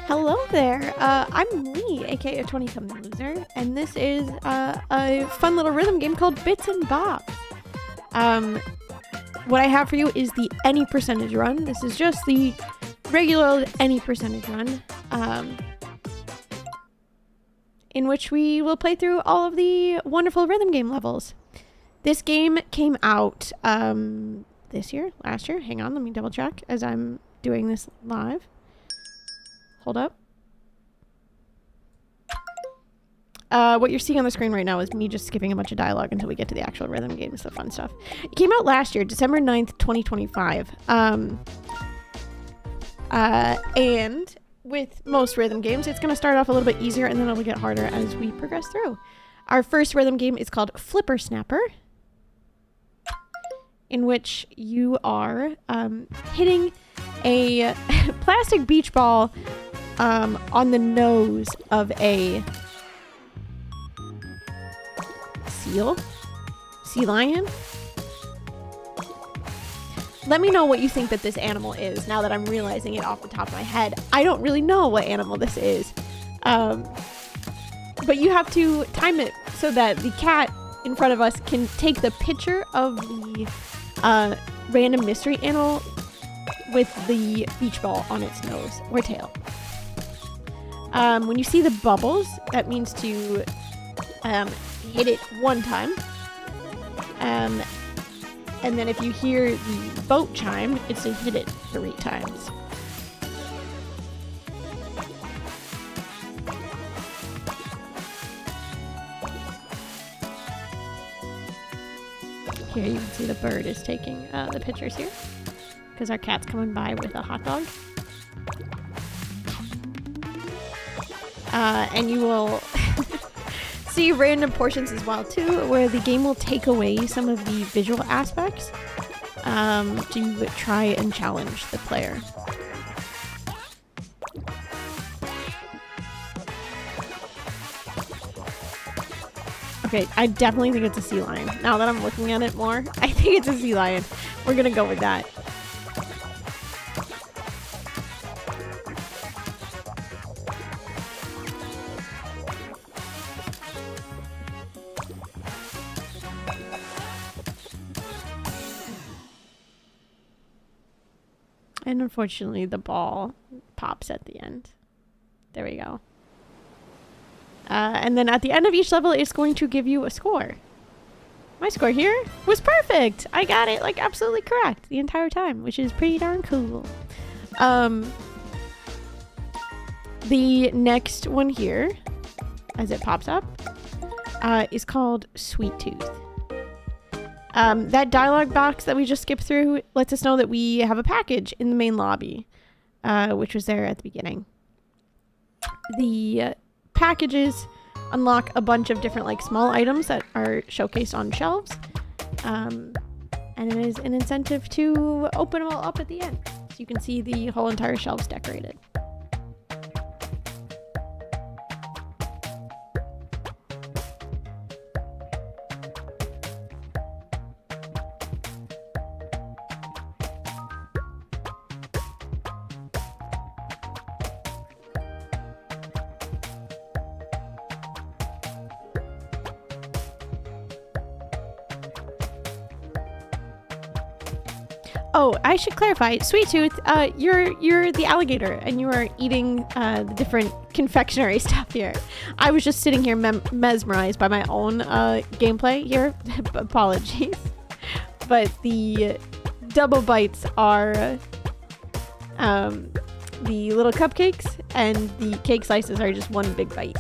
Hello there. I'm Lee, aka 20-something loser, and this is a fun little rhythm game called Bits and Bops. What I have for you is the any percentage run. This is just the regular any percentage run, in which we will play through all of the wonderful rhythm game levels. This game came out last year. Hang on, let me double check as I'm doing this live. Hold up. What you're seeing on the screen right now is me just skipping a bunch of dialogue until we get to the actual rhythm games, the fun stuff. It came out last year, December 9th, 2025. And with most rhythm games, it's going to start off a little bit easier and then it'll get harder as we progress through. Our first rhythm game is called Flipper Snapper, in which you are hitting a plastic beach ball on the nose of a sea lion. Let me know what you think that this animal is now that I'm realizing it off the top of my head. I don't really know what animal this is, but you have to time it so that the cat in front of us can take the picture of the random mystery animal with the beach ball on its nose or tail. When you see the bubbles, that means to hit it one time. And then if you hear the boat chime, it's to hit it 3 times. Here you can see the bird is taking the pictures here, because our cat's coming by with a hot dog. And you will see random portions as well too, where the game will take away some of the visual aspects to try and challenge the player. Okay, I definitely think it's a sea lion. Now that I'm looking at it more, I think it's a sea lion. We're gonna go with that. And unfortunately, the ball pops at the end. There we go. And then at the end of each level, it's going to give you a score. My score here was perfect. I got it like absolutely correct the entire time, which is pretty darn cool. The next one here, as it pops up, is called Sweet Tooth. That dialogue box that we just skipped through lets us know that we have a package in the main lobby, which was there at the beginning. The packages unlock a bunch of different like small items that are showcased on shelves, and it is an incentive to open them all up at the end so you can see the whole entire shelves decorated. Oh, I should clarify. Sweet Tooth, you're the alligator, and you are eating the different confectionery stuff here. I was just sitting here mesmerized by my own gameplay here. Apologies. But the double bites are the little cupcakes, and the cake slices are just one big bite.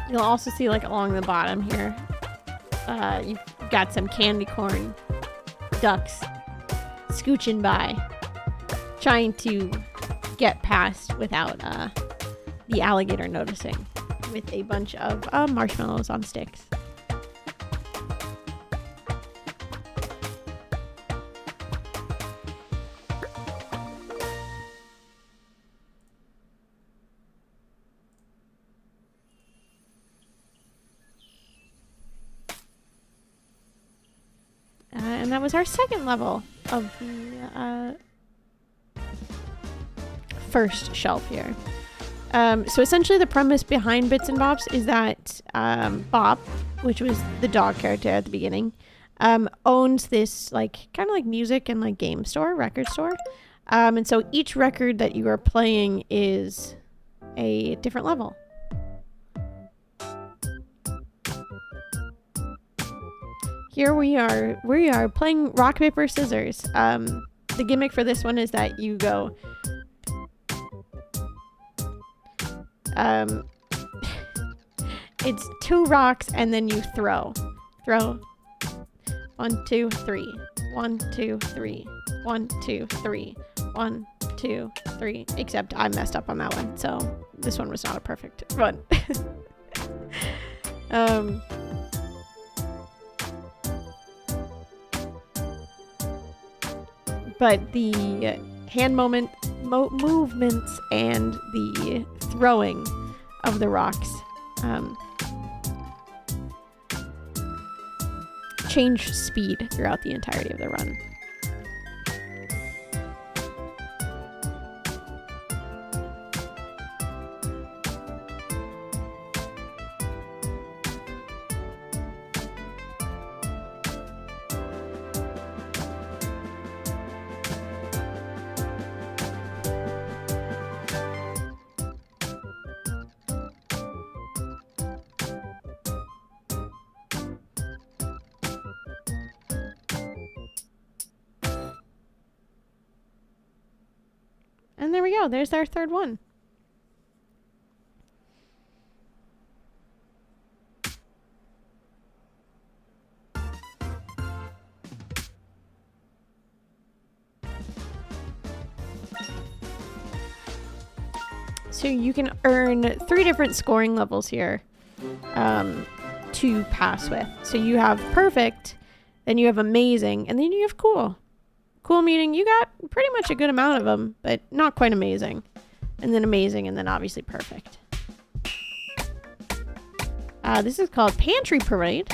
You'll also see like along the bottom here, you've got some candy corn ducks scooching by, trying to get past without the alligator noticing, with a bunch of marshmallows on sticks. And that was our second level of the first shelf here. So essentially the premise behind Bits and Bops is that Bop, which was the dog character at the beginning, owns this like kind of like music and like game store, record store. And so each record that you are playing is a different level. Here we are playing rock, paper, scissors. The gimmick for this one is that you go it's 2 rocks and then you throw 1 2 3 1 2 3 1 2 3 1 2 3, except I messed up on that one, so this one was not a perfect run. But the hand movements and the throwing of the rocks change speed throughout the entirety of the run. And there we go. There's our third one. So you can earn 3 different scoring levels here to pass with. So you have perfect, then you have amazing, and then you have cool. Cool meaning you got pretty much a good amount of them, but not quite amazing. And then amazing, and then obviously perfect. This is called Pantry Parade.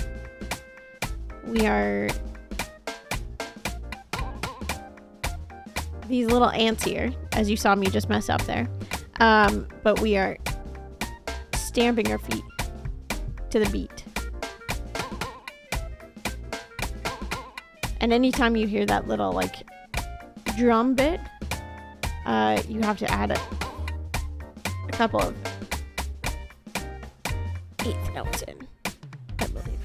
We are these little ants here, as you saw me just mess up there. But we are stamping our feet to the beat. And anytime you hear that little like drum bit, you have to add a couple of 8th notes in, I believe.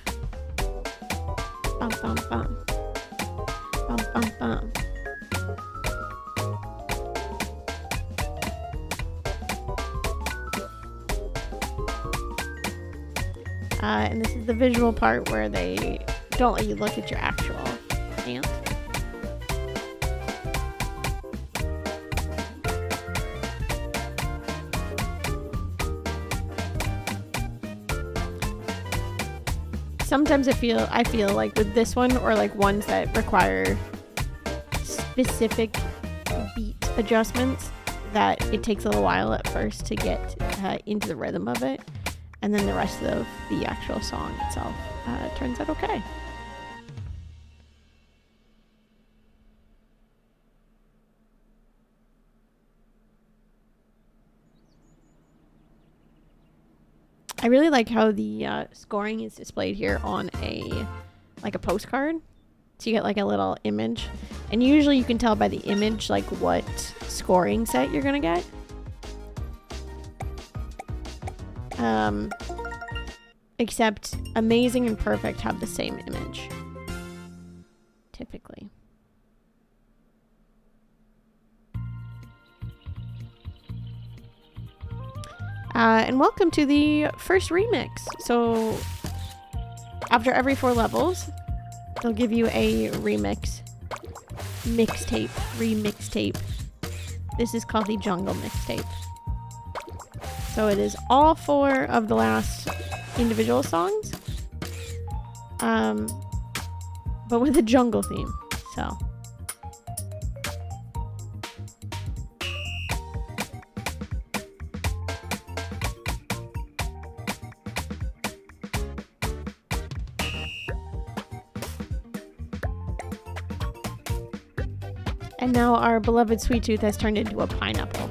Bum bum bum. Bum bum bum. And this is the visual part where they don't let you look at your actual ant. Sometimes I feel like with this one, or like ones that require specific beat adjustments, that it takes a little while at first to get into the rhythm of it, and then the rest of the actual song itself turns out okay. I really like how the scoring is displayed here on a postcard. So you get like a little image, and usually you can tell by the image like what scoring set you're gonna get. Except amazing and perfect have the same image, typically. And welcome to the first remix. So after every 4 levels, they'll give you a remix remixtape. This is called the Jungle Mixtape. So it is all 4 of the last individual songs, but with a jungle theme. So And now our beloved Sweet Tooth has turned into a pineapple.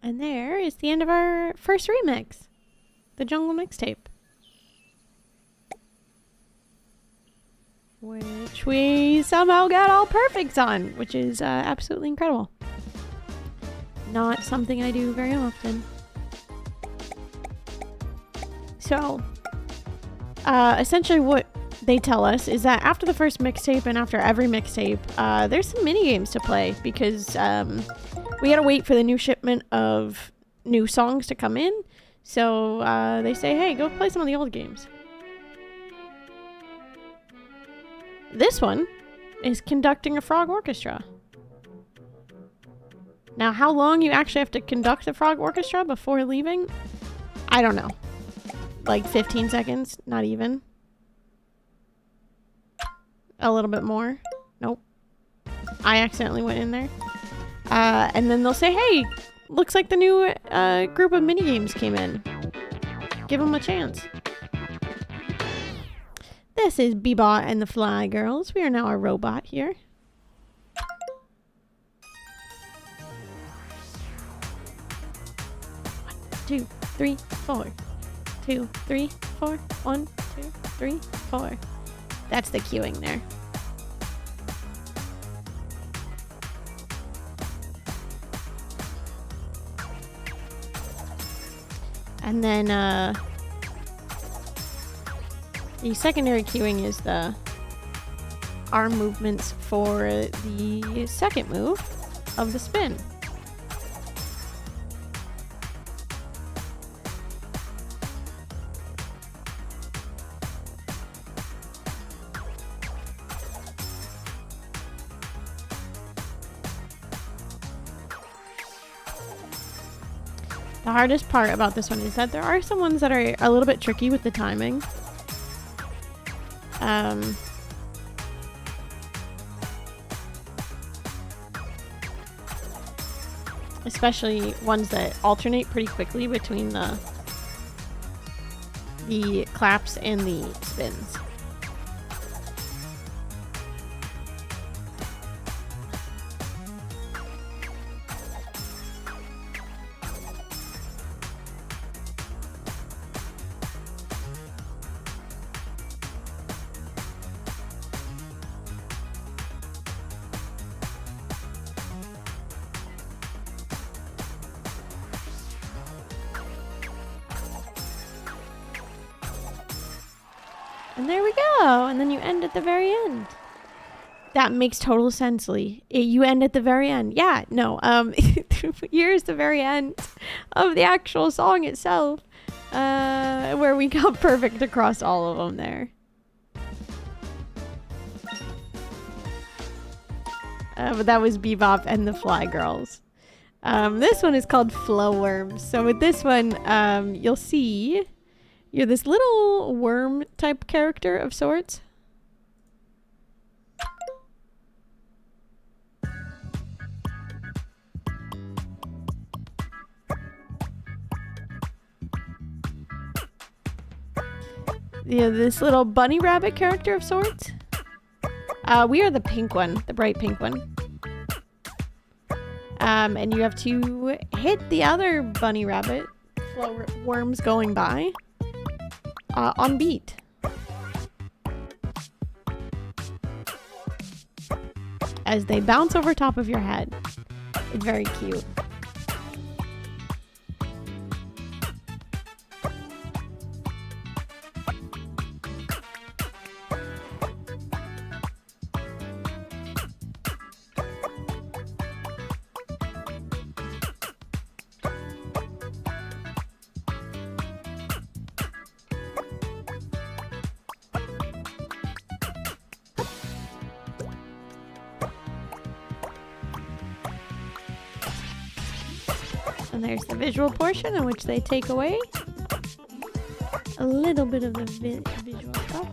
And there is the end of our first remix, the Jungle Mixtape. Which we somehow got all perfects on, which is absolutely incredible. Not something I do very often. So, essentially what they tell us is that after the first mixtape and after every mixtape, there's some mini games to play because we gotta wait for the new shipment of new songs to come in. So they say, hey, go play some of the old games. This one is conducting a frog orchestra. Now, how long you actually have to conduct a frog orchestra before leaving? I don't know. Like 15 seconds? Not even. A little bit more. Nope. I accidentally went in there. And then they'll say, hey, looks like the new group of minigames came in. Give them a chance. This is Bebop and the Fly Girls. We are now a robot here. 2, 3, 4. 2, 3, 4. 1, 2, 3, 4. That's the cueing there. And then the secondary cueing is the arm movements for the second move of the spin. The hardest part about this one is that there are some ones that are a little bit tricky with the timing. Especially ones that alternate pretty quickly between the claps and the spins. And there we go. And then you end at the very end. That makes total sense, Lee. You end at the very end. Yeah, no. Here's the very end of the actual song itself. Where we got perfect across all of them there. But that was Bebop and the Fly Girls. This one is called Flow Worms. So with this one, you'll see You're this little worm type character of sorts. Yeah, this little bunny rabbit character of sorts. We are the pink one, the bright pink one. And you have to hit the other bunny rabbit worms going by on beat. As they bounce over top of your head. It's very cute. And there's the visual portion in which they take away a little bit of the visual stuff.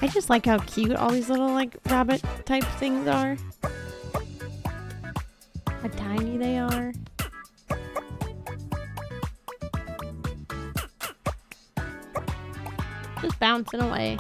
I just like how cute all these little like rabbit type things are. How tiny they are. Just bouncing away.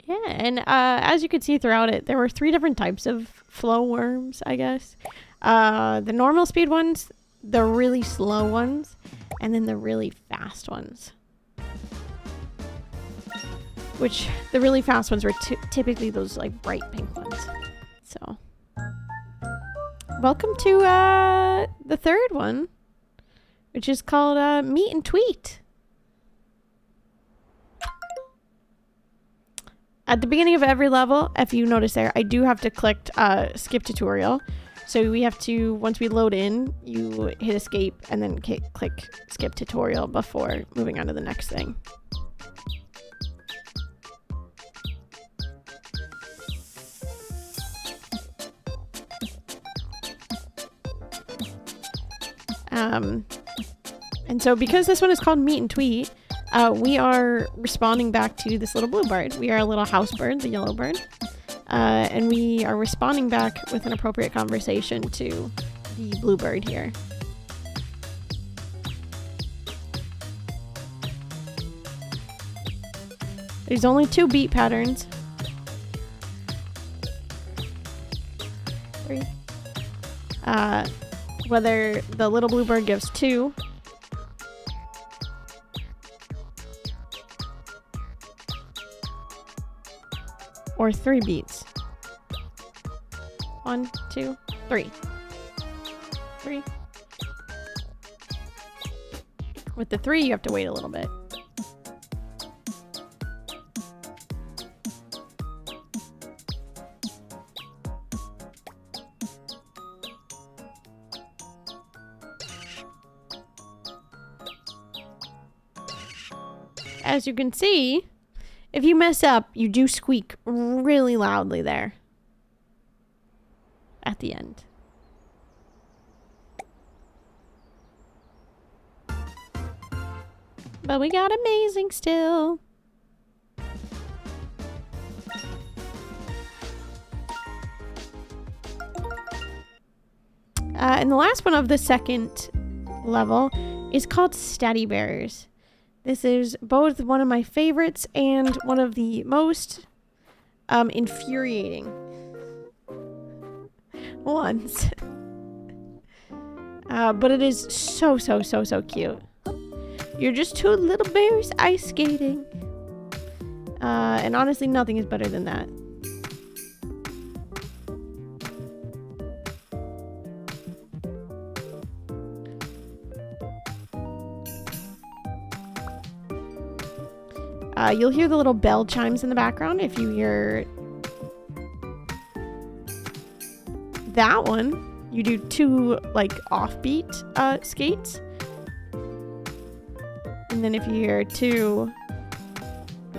Yeah, and as you could see throughout it, there were 3 different types of flow worms, I guess. The normal speed ones, the really slow ones, and then the really fast ones. Which, the really fast ones were typically those like bright pink ones. So, welcome to the 3rd one, which is called Meet and Tweet. At the beginning of every level, if you notice there, I do have to click skip tutorial. So we have to, once we load in, you hit escape and then click skip tutorial before moving on to the next thing. And so because this one is called Meet and Tweet, we are responding back to this little bluebird. We are a little house bird, the yellow bird. And we are responding back with an appropriate conversation to the bluebird here. There's only 2 beat patterns. 3. Whether the little bluebird gives 2. Or 3 beats. 1, 2, 3. 3. With the 3, you have to wait a little bit. As you can see, if you mess up, you do squeak really loudly there. At the end. But we got amazing still. And the last one of the 2nd level is called Steady Bears. This is both one of my favorites and one of the most infuriating ones. But it is so cute. You're just 2 little bears ice skating. And honestly, nothing is better than that. You'll hear the little bell chimes in the background if you hear that one. You do 2 like offbeat skates. And then if you hear 2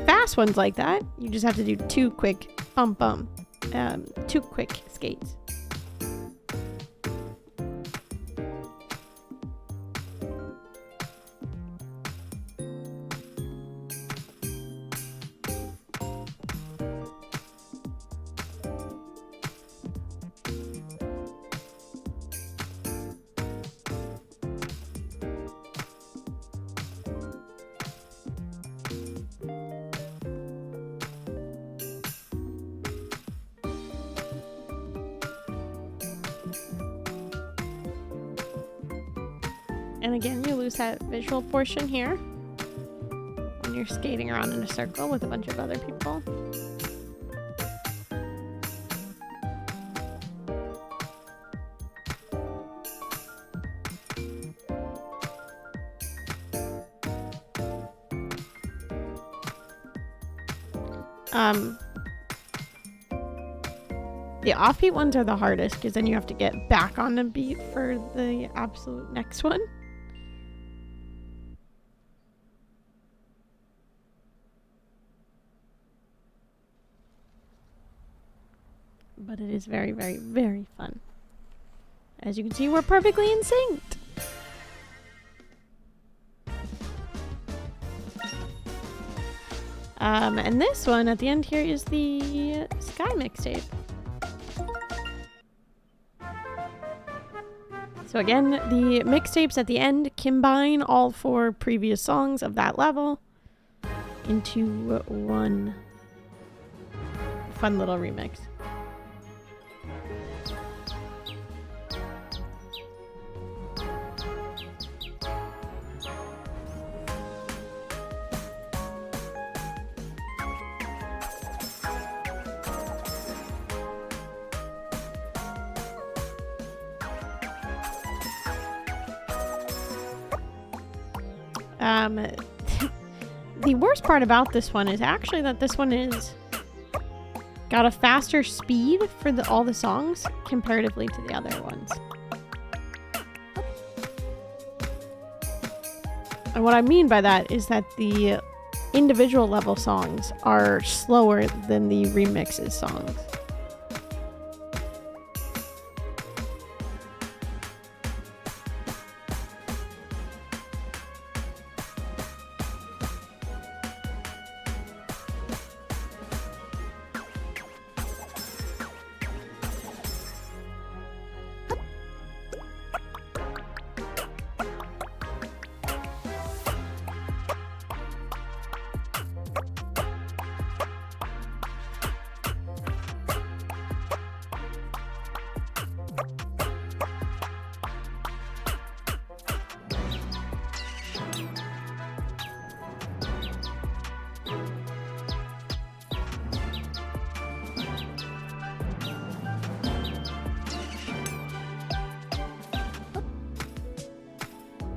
fast ones like that, you just have to do 2 quick 2 quick skates. And again, you lose that visual portion here when you're skating around in a circle with a bunch of other people. The offbeat ones are the hardest because then you have to get back on the beat for the absolute next one. But it is very, very, very fun. As you can see, we're perfectly in sync. And this one at the end here is the Sky mixtape. So again, the mixtapes at the end combine all 4 previous songs of that level into one fun little remix. The worst part about this one is actually that this one is got a faster speed for all the songs comparatively to the other ones. And what I mean by that is that the individual level songs are slower than the remixes songs.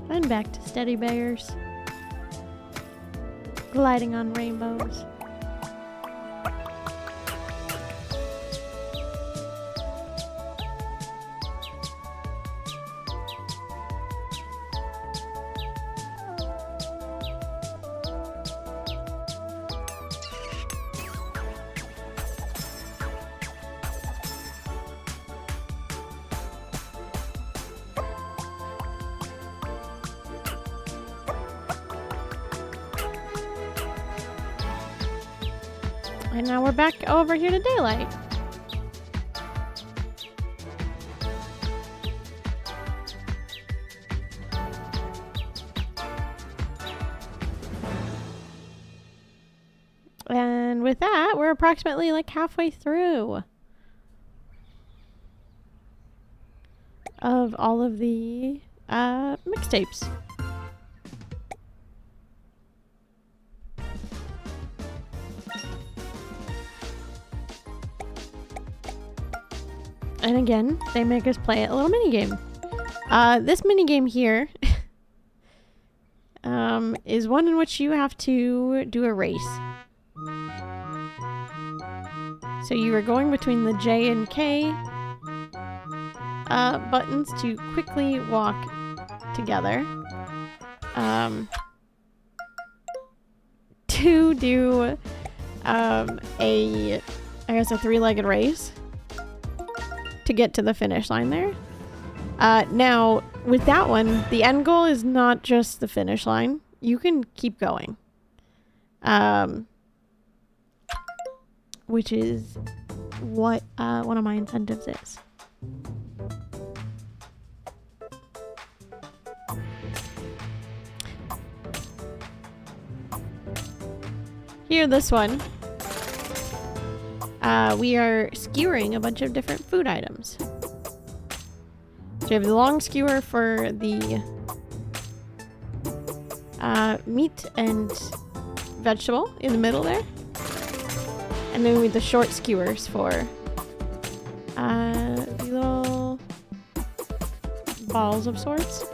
And back to Steady Bears. Gliding on rainbows. And now we're back over here to daylight. And with that, we're approximately like halfway through of all of the mixtapes. And again, they make us play a little minigame. This minigame here is one in which you have to do a race. So you are going between the J and K buttons to quickly walk together. To do a three-legged race to get to the finish line there. Now, with that one, the end goal is not just the finish line. You can keep going. Which is what one of my incentives is. Here, this one. We are skewering a bunch of different food items. So you have the long skewer for the meat and vegetable in the middle there. And then with the short skewers for the little balls of sorts.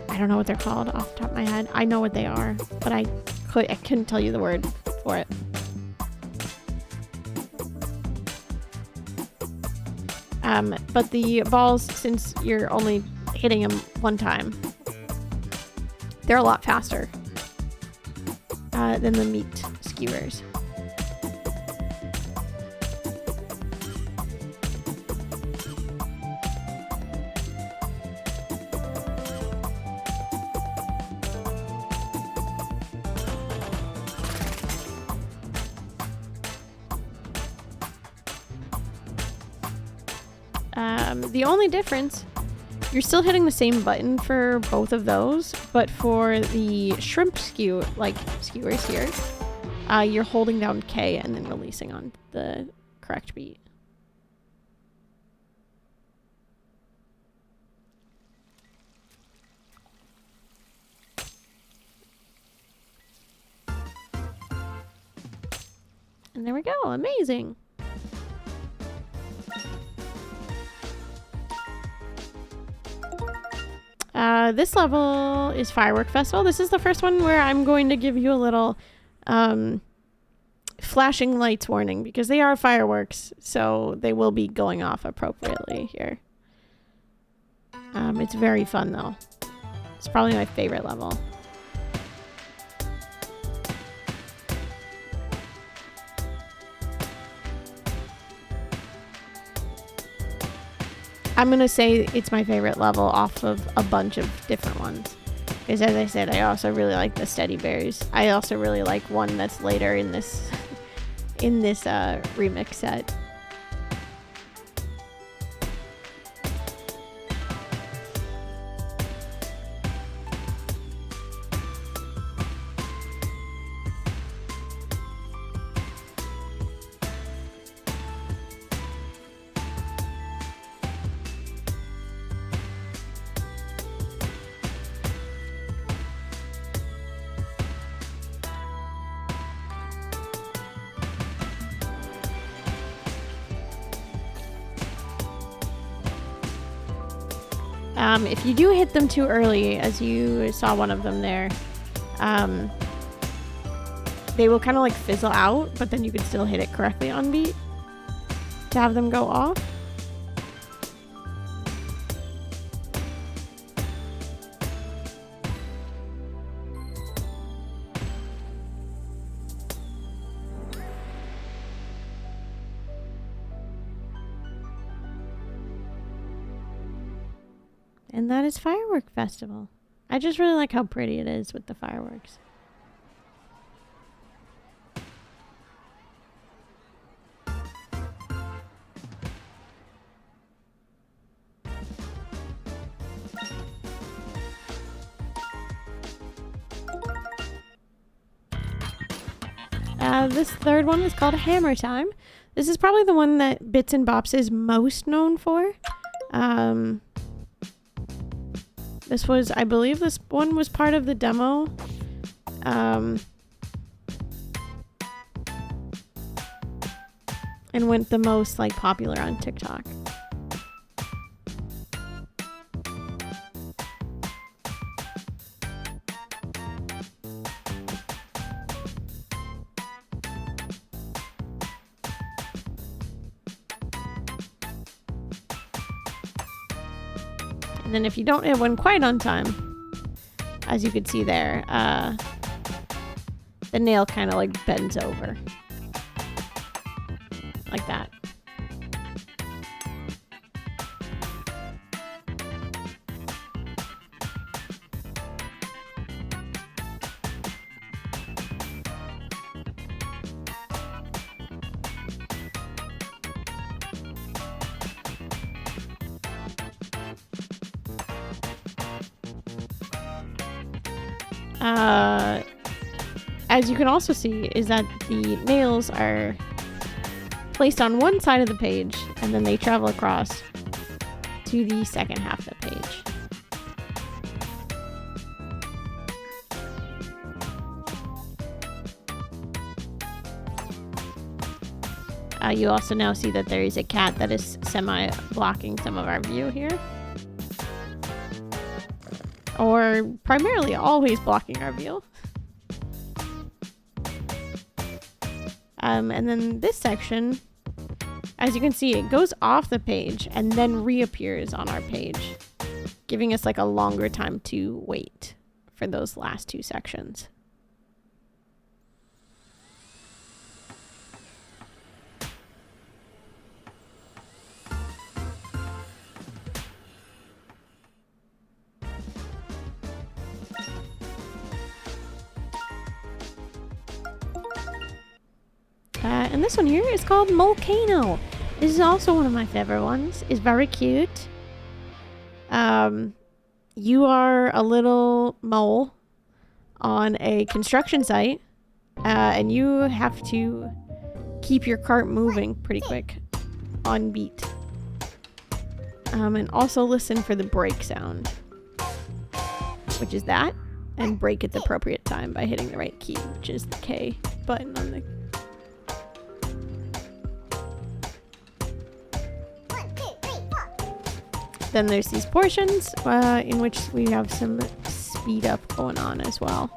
I don't know what they're called off the top of my head. I know what they are, but I couldn't tell you the word for it. But the balls, since you're only hitting them one time, they're a lot faster than the meat skewers. The only difference, you're still hitting the same button for both of those, but for the shrimp skewers here, you're holding down K and then releasing on the correct beat. And there we go, amazing. This level is Firework Festival. This is the first one where I'm going to give you a little flashing lights warning because they are fireworks, so they will be going off appropriately here. It's very fun though. It's probably my favorite level. I'm going to say it's my favorite level off of a bunch of different ones. Because as I said, I also really like the Steady Bears. I also really like one that's later in this remix set. If you do hit them too early, as you saw one of them there, they will kind of like fizzle out, but then you can still hit it correctly on beat to have them go off. And that is Firework Festival. I just really like how pretty it is with the fireworks. This third one is called Hammer Time. This is probably the one that Bits and Bops is most known for. This was, I believe this one was part of the demo. And went the most like popular on TikTok. And then if you don't hit one quite on time, as you can see there, the nail kind of like bends over. Like that. As you can also see, is that the nails are placed on one side of the page, and then they travel across to the second half of the page. You also now see that there is a cat that is semi-blocking some of our view here. Or primarily always blocking our view. And then this section, as you can see, it goes off the page and then reappears on our page, giving us like a longer time to wait for those last two sections. And this one here is called Volcano. This is also one of my favorite ones. It's very cute. You are a little mole on a construction site, and you have to keep your cart moving pretty quick on beat. And also listen for the brake sound, which is that, and brake at the appropriate time by hitting the right key, which is the K button on the... Then there's these portions in which we have some speed up going on as well.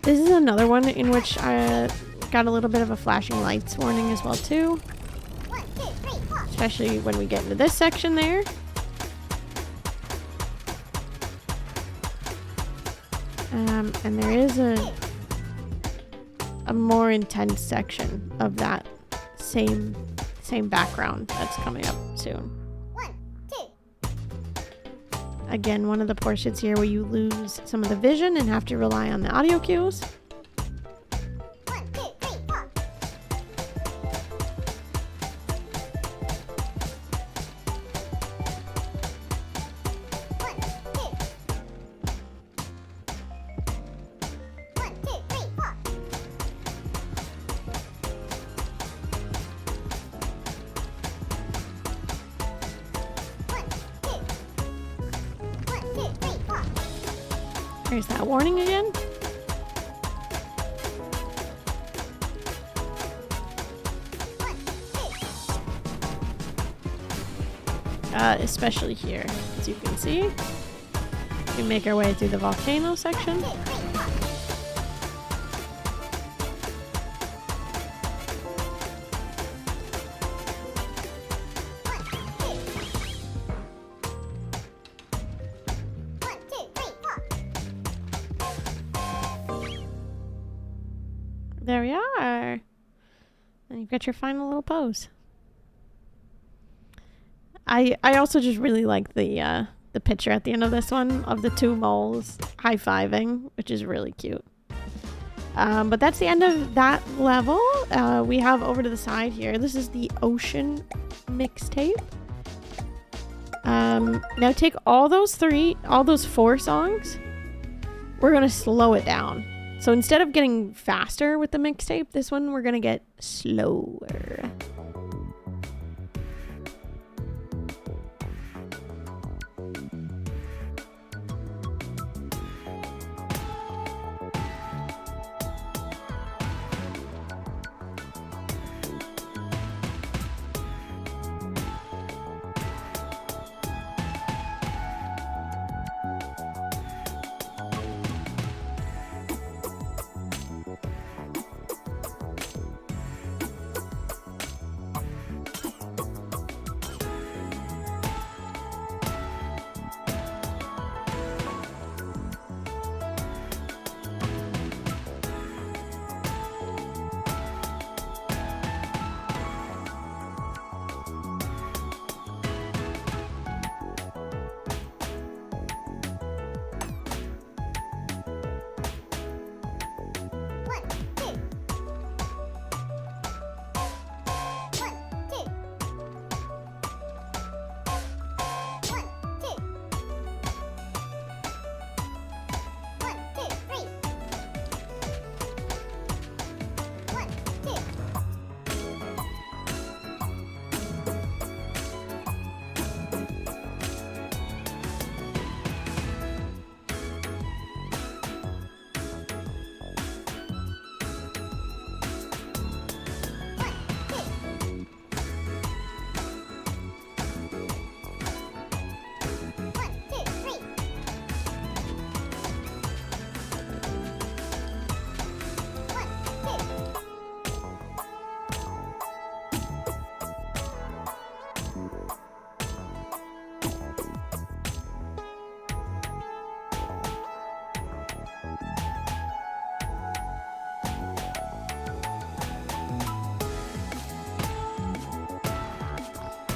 This is another one in which I got a little bit of a flashing lights warning as well too. Especially when we get into this section there. And there is a more intense section of that same background that's coming up soon. Again, one of the portions here where you lose some of the vision and have to rely on the audio cues. There's that warning again. Especially here, as you can see. We make our way through the volcano section. There we are. And you've got your final little pose. I also just really like the picture at the end of this one of the two moles high-fiving, which is really cute. But that's the end of that level. We have over to the side here. This is the Ocean mixtape. Now take all those four songs. We're going to slow it down. So instead of getting faster with the mixtape, this one we're going to get slower.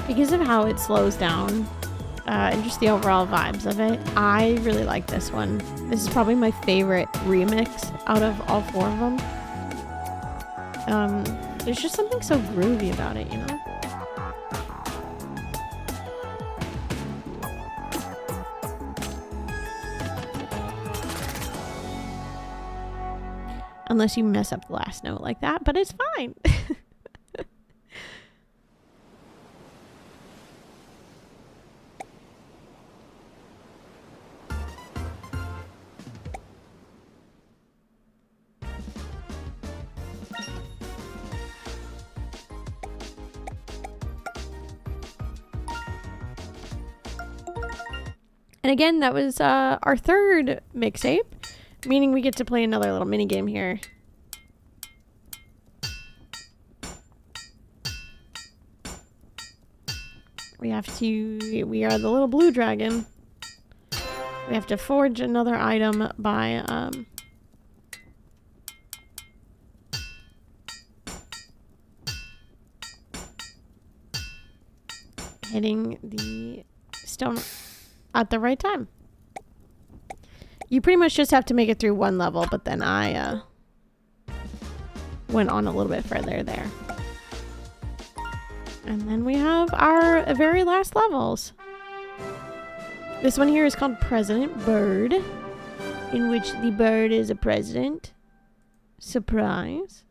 Because of how it slows down and just the overall vibes of it, I really like this one. This is probably my favorite remix out of all 4 of them. There's just something so groovy about it, you know? Unless you mess up the last note like that, but it's fine. And again, that was our 3rd mixtape, meaning we get to play another little mini game here. We are the little blue dragon. We have to forge another item by hitting the stone at the right time. You pretty much just have to make it through 1 level, but then I went on a little bit further there. And then we have our very last levels. This one here is called President Bird, in which the bird is a president. Surprise.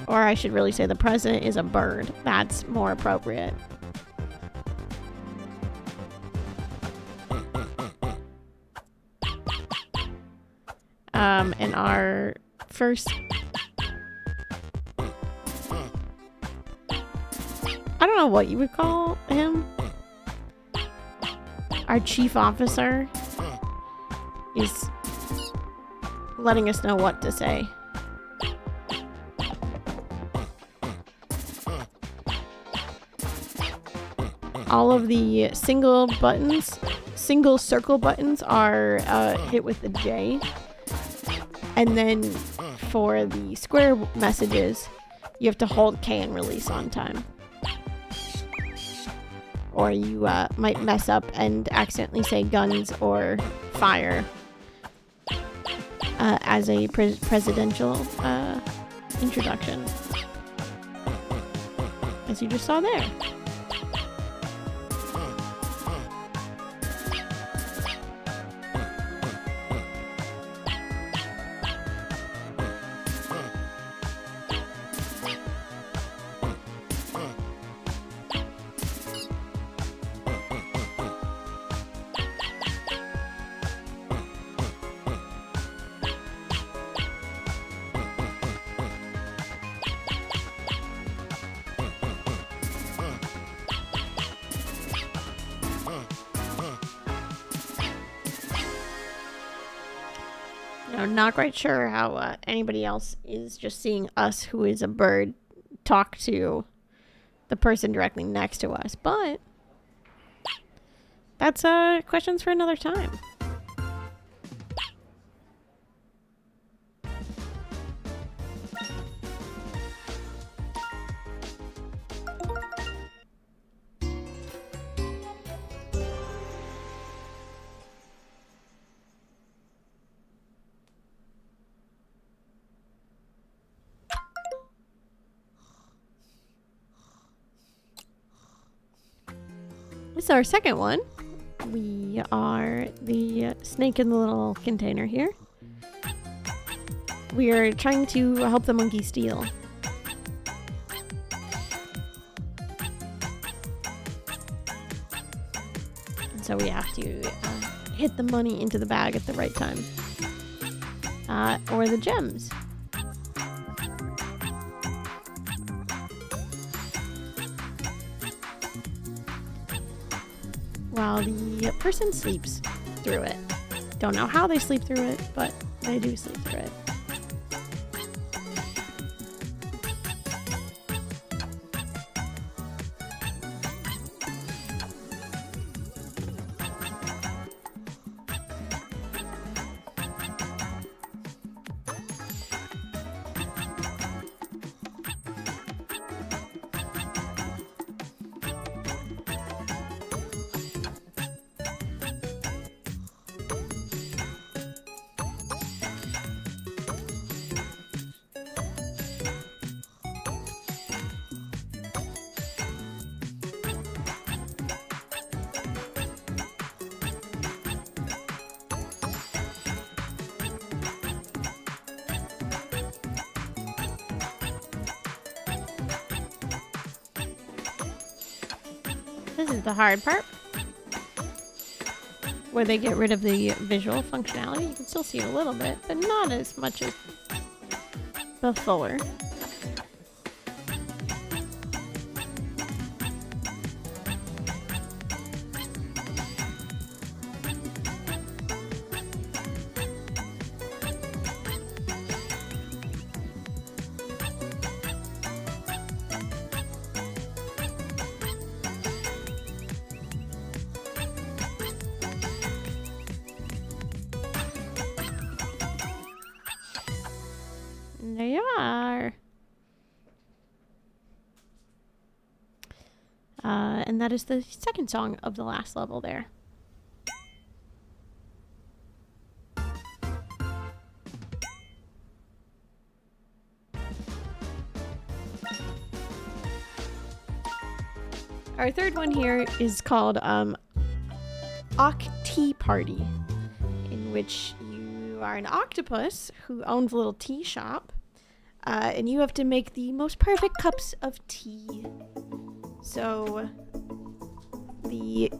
Or I should really say the president is a bird. That's more appropriate. And our first... I don't know what you would call him. Our chief officer is letting us know what to say. All of the single circle buttons are hit with the J. And then for the square messages, you have to hold K and release on time. Or you might mess up and accidentally say guns or fire as a presidential introduction. As you just saw there. Not quite sure how anybody else is just seeing us, who is a bird, talk to the person directly next to us, but that's questions for another time. This is our second one. We are the snake in the little container here. We are trying to help the monkey steal. And so we have to hit the money into the bag at the right time. Or the gems. While the person sleeps through it. Don't know how they sleep through it, but they do sleep through it. This is the hard part. Where they get rid of the visual functionality. You can still see it a little bit, but not as much as before. There you are. And that is the second song of the last level there. Our third one here is called Tea Party, in which you are an octopus who owns a little tea shop, and you have to make the most perfect cups of tea. So the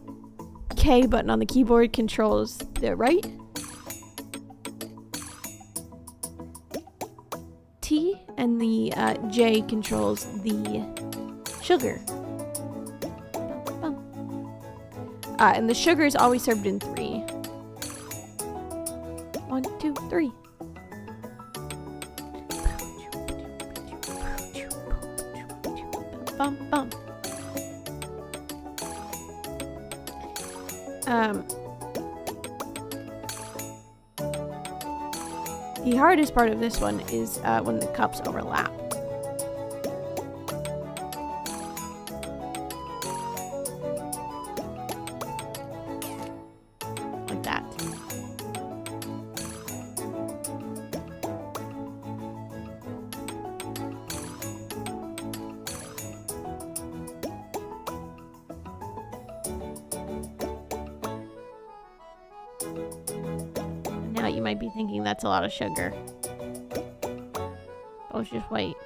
K button on the keyboard controls the right tea, and the J controls the sugar. And the sugar is always served in 3. 1, 2, 3. Bum, bum. The hardest part of this one is when the cups overlap. Like that. Now you might be thinking that's a lot of sugar. Oh, just wait.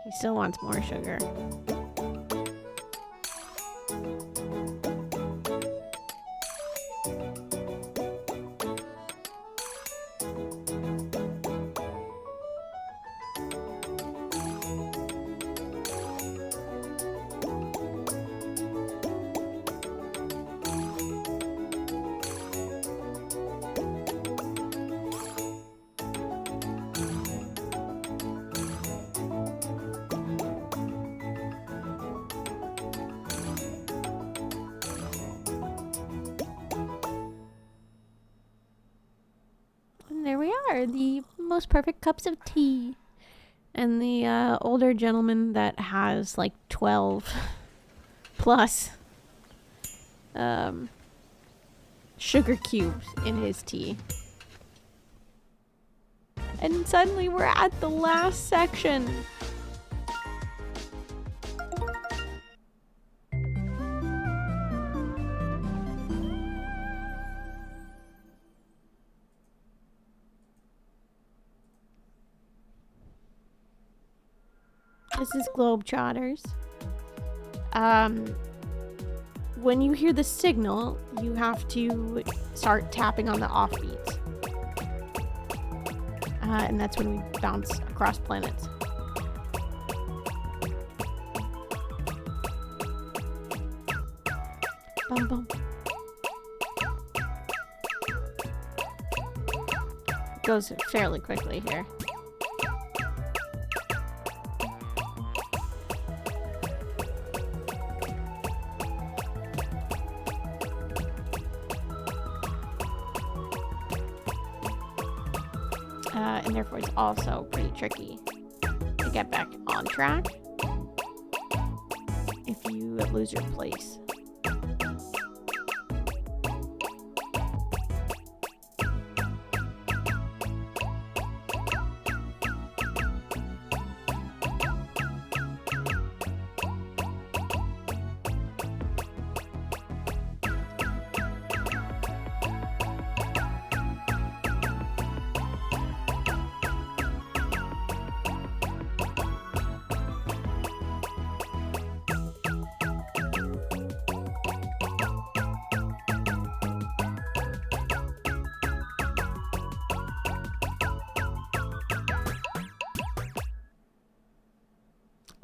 He still wants more sugar. There we are, the most perfect cups of tea. And the older gentleman that has like 12 plus sugar cubes in his tea. And suddenly we're at the last section. This is Globetrotters. When you hear the signal, you have to start tapping on the offbeats. And that's when we bounce across planets. Bum bum. Goes fairly quickly here. And therefore it's also pretty tricky to get back on track if you lose your place.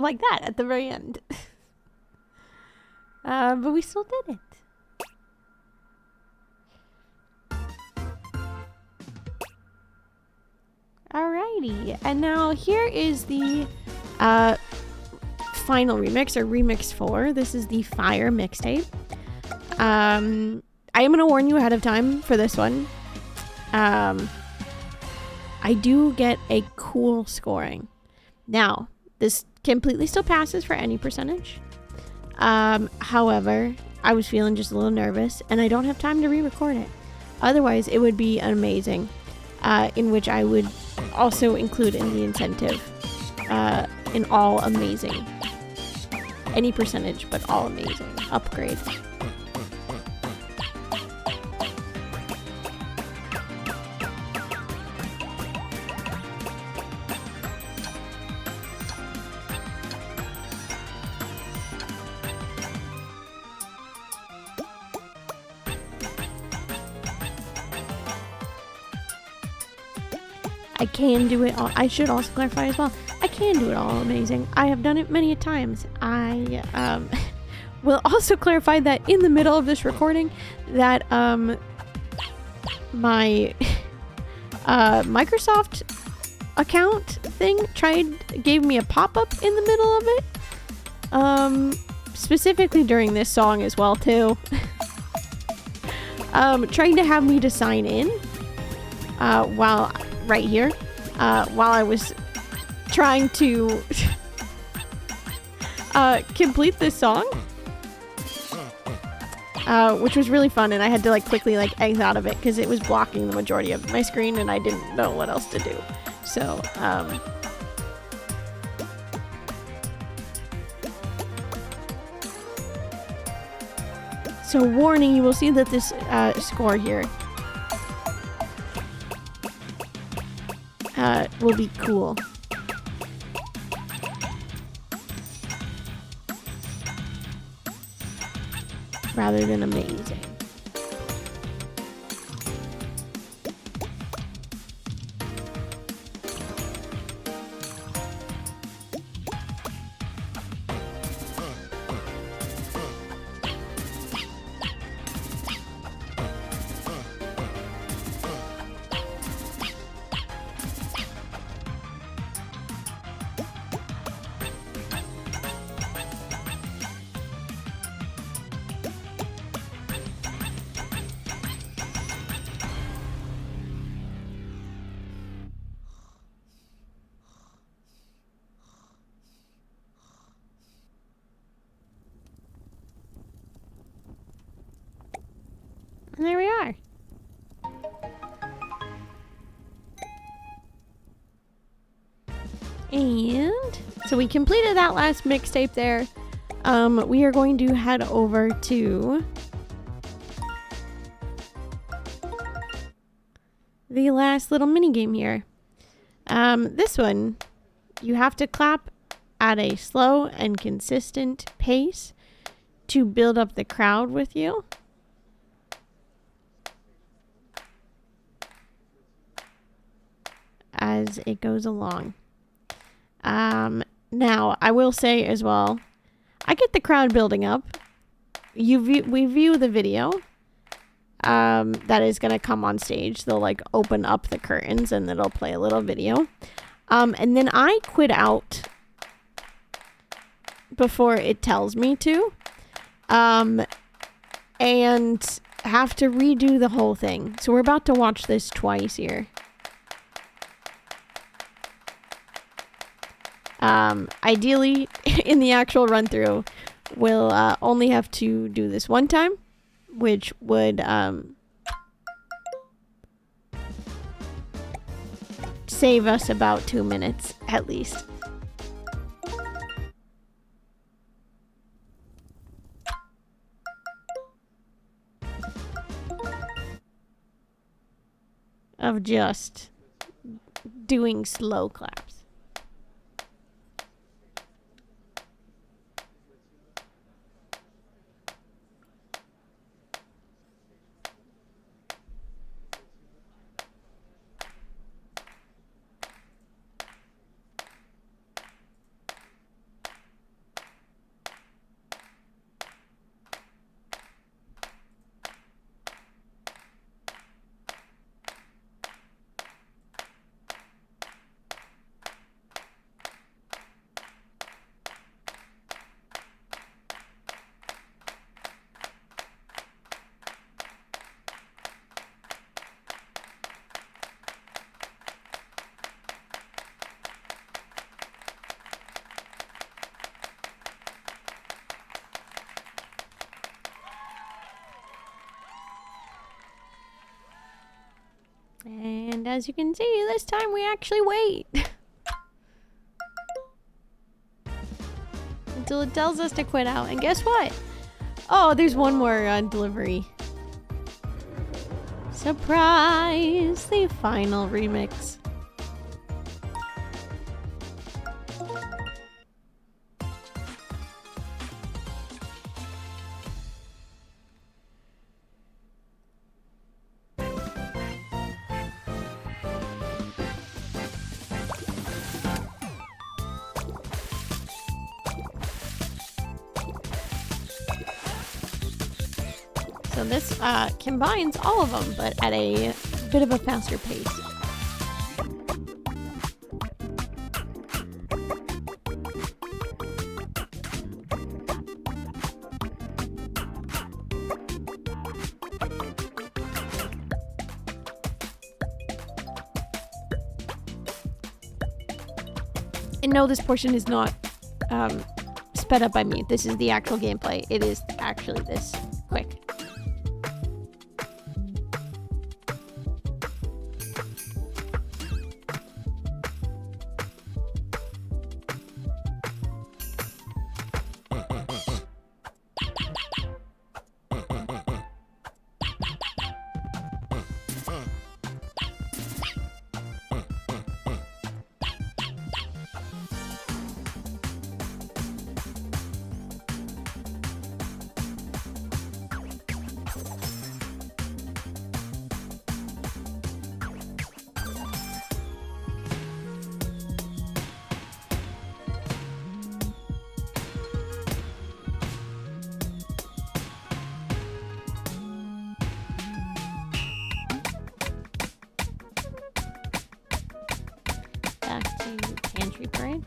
like that at the very end. But we still did it. Alrighty, and now here is the final remix, or remix 4. This is the Fire mixtape. I am gonna warn you ahead of time for this one. I do get a cool scoring. Now, this completely still passes for any percentage. However, I was feeling just a little nervous, and I don't have time to re-record it. Otherwise, it would be amazing, in which I would also include in the incentive an all amazing. Any percentage, but all amazing upgrade. I can do it all. I should also clarify as well. I can do it all amazing. I have done it many times. I will also clarify that in the middle of this recording that my Microsoft account thing gave me a pop-up in the middle of it. Specifically during this song as well too. Trying to have me to sign in while right here, while I was trying to complete this song, which was really fun, and I had to like quickly like exit out of it because it was blocking the majority of my screen and I didn't know what else to do. So so warning, you will see that this score here will be cool. Rather than amazing. And there we are. And so we completed that last mixtape there. We are going to head over to the last little mini game here. This one, you have to clap at a slow and consistent pace to build up the crowd with you. As it goes along. Now, I will say as well, I get the crowd building up. We view the video that is going to come on stage. They'll like open up the curtains and it'll play a little video. And then I quit out before it tells me to. And have to redo the whole thing. So we're about to watch this twice here. Ideally, in the actual run-through, we'll only have to do this one time, which would save us about 2 minutes, at least. Of just doing slow claps. as you can see, this time we actually wait. Until it tells us to quit out. And guess what? Oh, there's one more delivery. Surprise! The final remix. So this combines all of them, but at a bit of a faster pace. And no, this portion is not sped up by me. This is the actual gameplay. It is actually this quick. Back to pantry parade.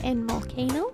And volcano.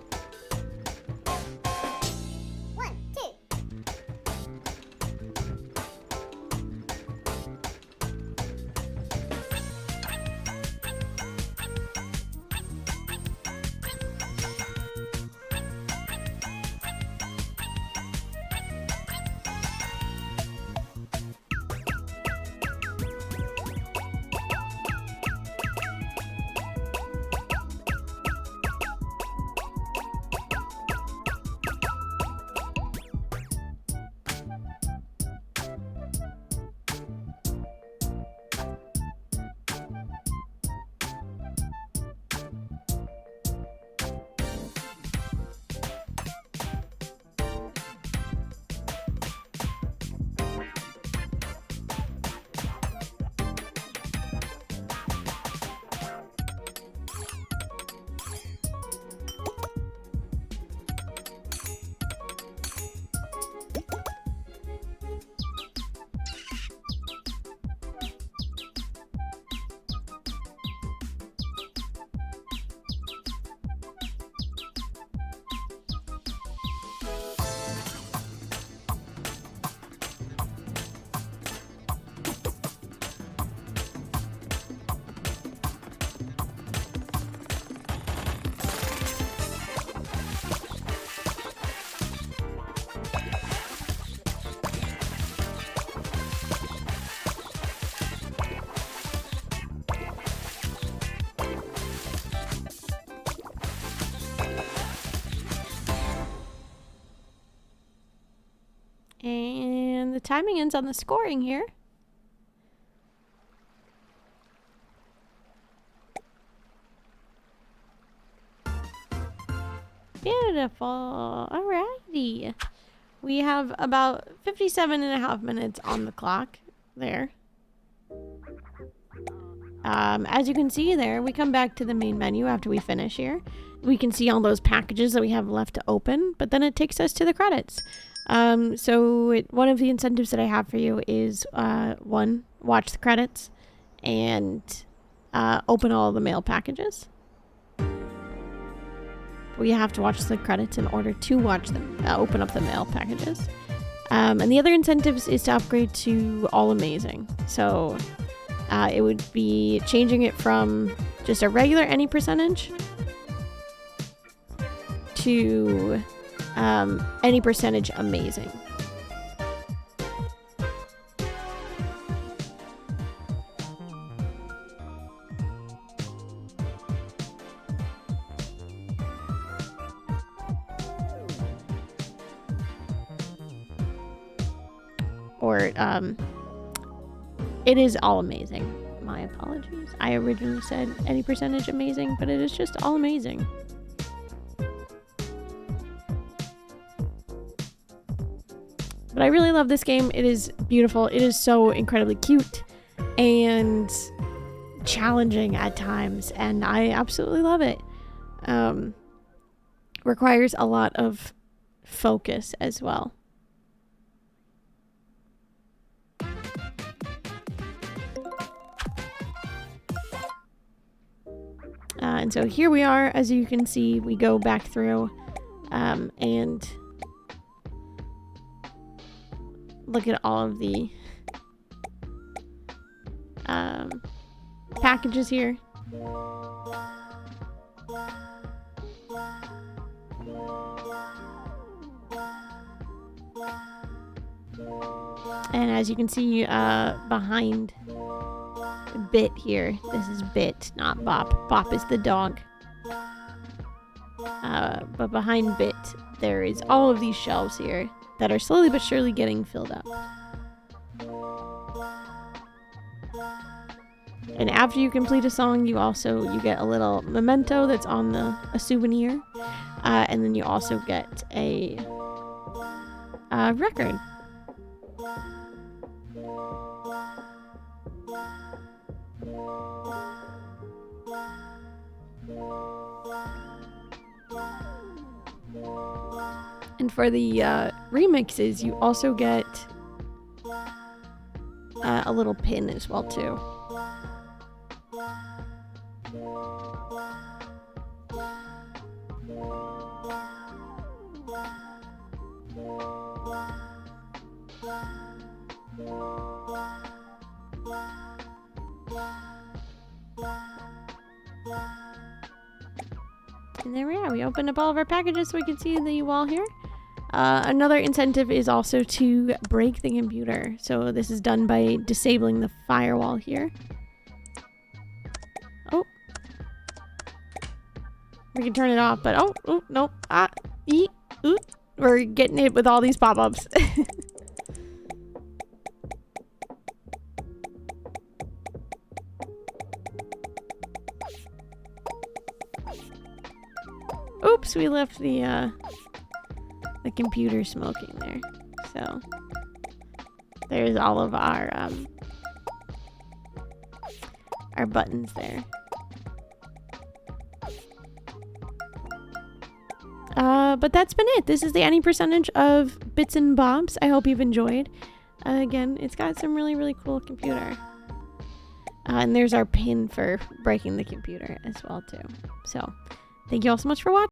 And the timing ends on the scoring here. Beautiful. Alrighty. We have about 57.5 minutes on the clock there. As you can see there, we come back to the main menu after we finish here. We can see all those packages that we have left to open, but then it takes us to the credits. One of the incentives that I have for you is, one, watch the credits and open all the mail packages. We have to watch the credits in order to watch them, open up the mail packages. And the other incentives is to upgrade to All Amazing. So it would be changing it from just a regular any percentage to any percentage amazing. Or it is all amazing. My apologies. I originally said any percentage amazing, but it is just all amazing. But I really love this game. It is beautiful. It is so incredibly cute and challenging at times, and I absolutely love it. Requires a lot of focus as well. And so here we are. As you can see, we go back through and look at all of the packages here. And as you can see behind Bit here, this is Bit, not Bop. Bop is the dog. But behind Bit, there is all of these shelves here that are slowly but surely getting filled up. And after you complete a song, you get a little memento that's on a souvenir, and then you also get a record. And for the remixes, you also get a little pin as well too. And there we are. We opened up all of our packages so we can see the wall here. Another incentive is also to break the computer. So this is done by disabling the firewall here. Oh. We can turn it off, but oh, nope. We're getting hit with all these pop-ups. Oops, we left the computer smoking there. So there's all of our buttons there. But that's been it. This is the any percentage of Bits and Bobs. I hope you've enjoyed. Again, it's got some really, really cool computer. And there's our pin for breaking the computer as well too. So thank you all so much for watching.